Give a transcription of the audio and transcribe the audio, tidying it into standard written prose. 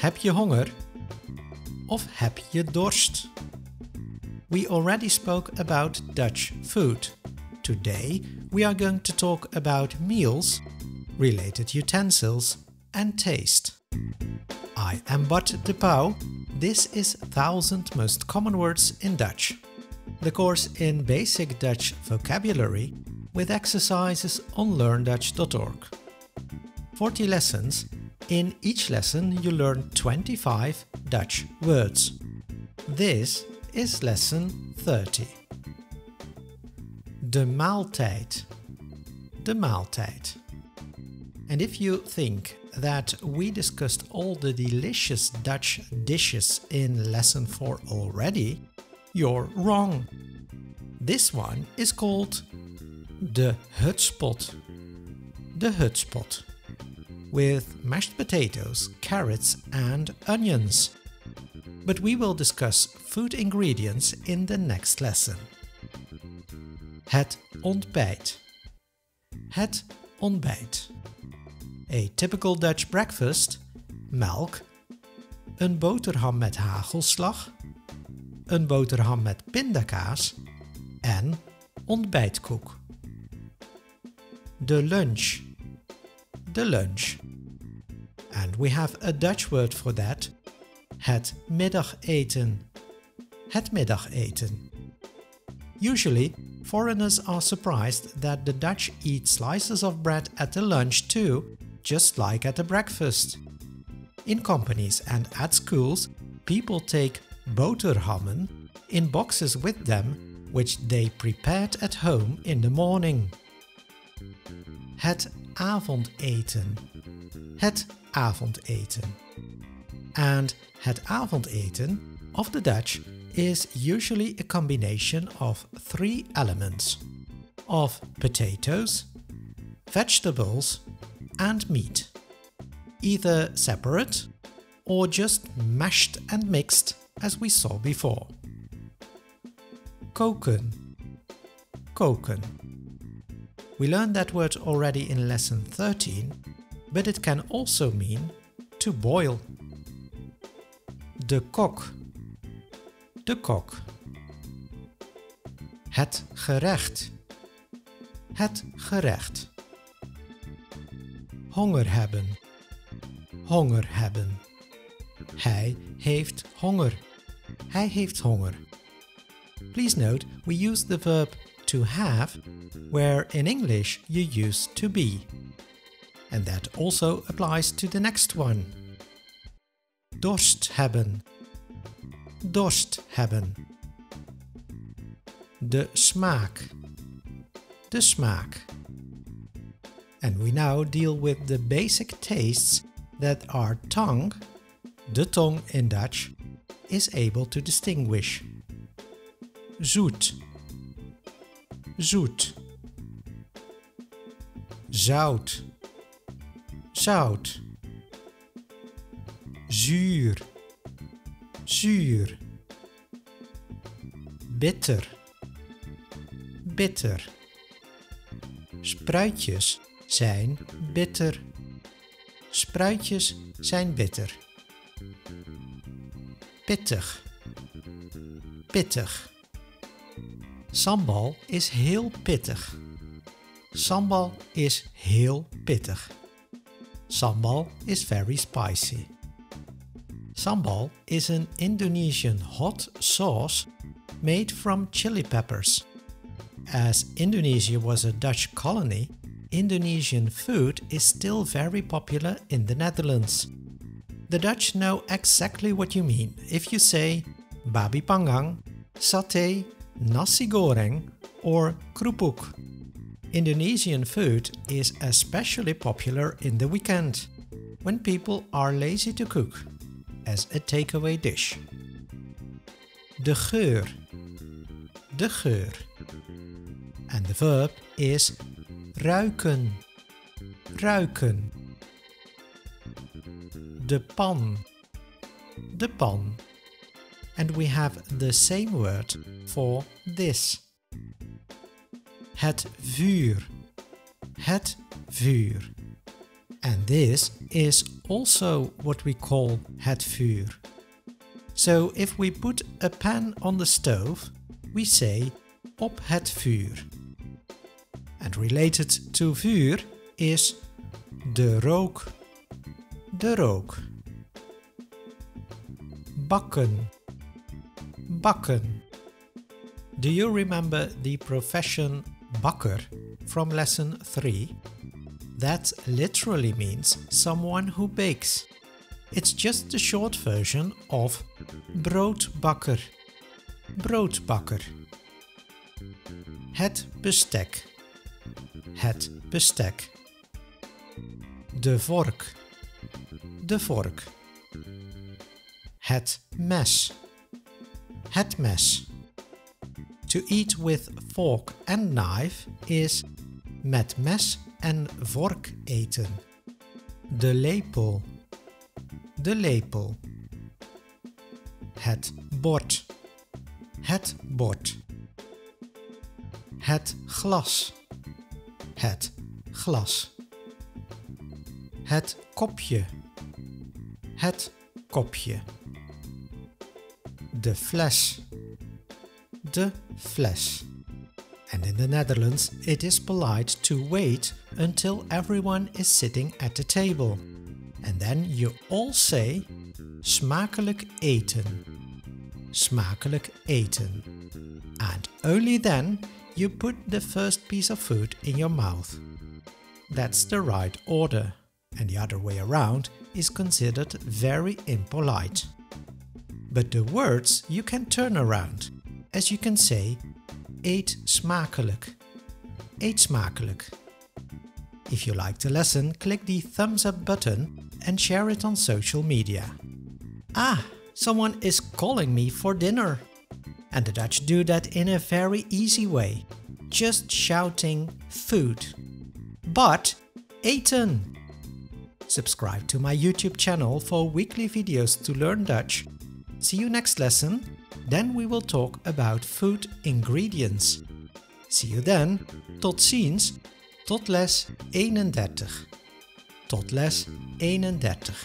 Heb je honger? Of heb je dorst? We already spoke about Dutch food. Today we are going to talk about meals, related utensils and taste. I am Bart de Pau. This is 1000 Most Common Words in Dutch, the course in basic Dutch vocabulary with exercises on learndutch.org. 40 lessons. In each lesson you learn 25 Dutch words. This is lesson 30. De maaltijd. De maaltijd. And if you think that we discussed all the delicious Dutch dishes in lesson 4 already, you're wrong. This one is called de hutspot. De hutspot. With mashed potatoes, carrots and onions. But we will discuss food ingredients in the next lesson. Het ontbijt. Het ontbijt. A typical Dutch breakfast: melk, een boterham met hagelslag, een boterham met pindakaas en ontbijtkoek. De lunch. De lunch. And we have a Dutch word for that: het middageten. Het middageten. Usually, foreigners are surprised that the Dutch eat slices of bread at the lunch too, just like at the breakfast. In companies and at schools, people take boterhammen in boxes with them, which they prepared at home in the morning. Het avondeten. Het avondeten. And het avondeten of the Dutch is usually a combination of 3 elements: of potatoes, vegetables and meat, either separate or just mashed and mixed as we saw before. Koken. Koken. We learned that word already in lesson 13, but it can also mean to boil. De kok. De kok. Het gerecht. Het gerecht. Honger hebben. Honger hebben. Hij heeft honger. Hij heeft honger. Please note, we use the verb to have, where in English you use to be. And that also applies to the next one. Dorst hebben. Dorst hebben. De smaak. De smaak. And we now deal with the basic tastes that our tongue, de tong in Dutch, is able to distinguish. Zoet. Zoet. Zout. Zout. Zuur. Zuur. Bitter. Bitter. Spruitjes zijn bitter. Spruitjes zijn bitter. Pittig. Pittig. Sambal is heel pittig. Sambal is heel pittig. Sambal is very spicy. Sambal is an Indonesian hot sauce made from chili peppers. As Indonesia was a Dutch colony, Indonesian food is still very popular in the Netherlands. The Dutch know exactly what you mean if you say babi panggang, satay, nasi goreng or krupuk. Indonesian food is especially popular in the weekend, when people are lazy to cook, as a takeaway dish. De geur. De geur. And the verb is ruiken. Ruiken. De pan. De pan. And we have the same word for this. Het vuur. Het vuur. And this is also what we call het vuur. So if we put a pan on the stove, we say op het vuur. And related to vuur is de rook, de rook. Bakken, bakken. Do you remember the profession bakker from lesson 3? That literally means someone who bakes. It's just the short version of broodbakker, broodbakker. Het bestek, het bestek. De vork, de vork. Het mes, het mes. To eat with fork and knife is met mes en vork eten. De lepel, de lepel. Het bord, het bord. Het glas, het glas. Het kopje, het kopje. De fles, de fles. And in the Netherlands, it is polite to wait until everyone is sitting at the table. And then you all say, smakelijk eten, smakelijk eten. And only then you put the first piece of food in your mouth. That's the right order. And the other way around is considered very impolite. But the words you can turn around, as you can say, eet smakelijk, eet smakelijk. If you liked the lesson, click the thumbs up button and share it on social media. Ah, someone is calling me for dinner. And the Dutch do that in a very easy way, just shouting food. But eten! Subscribe to my YouTube channel for weekly videos to learn Dutch. See you next lesson, then we will talk about food ingredients. See you then, tot ziens, tot les 31. Tot les 31.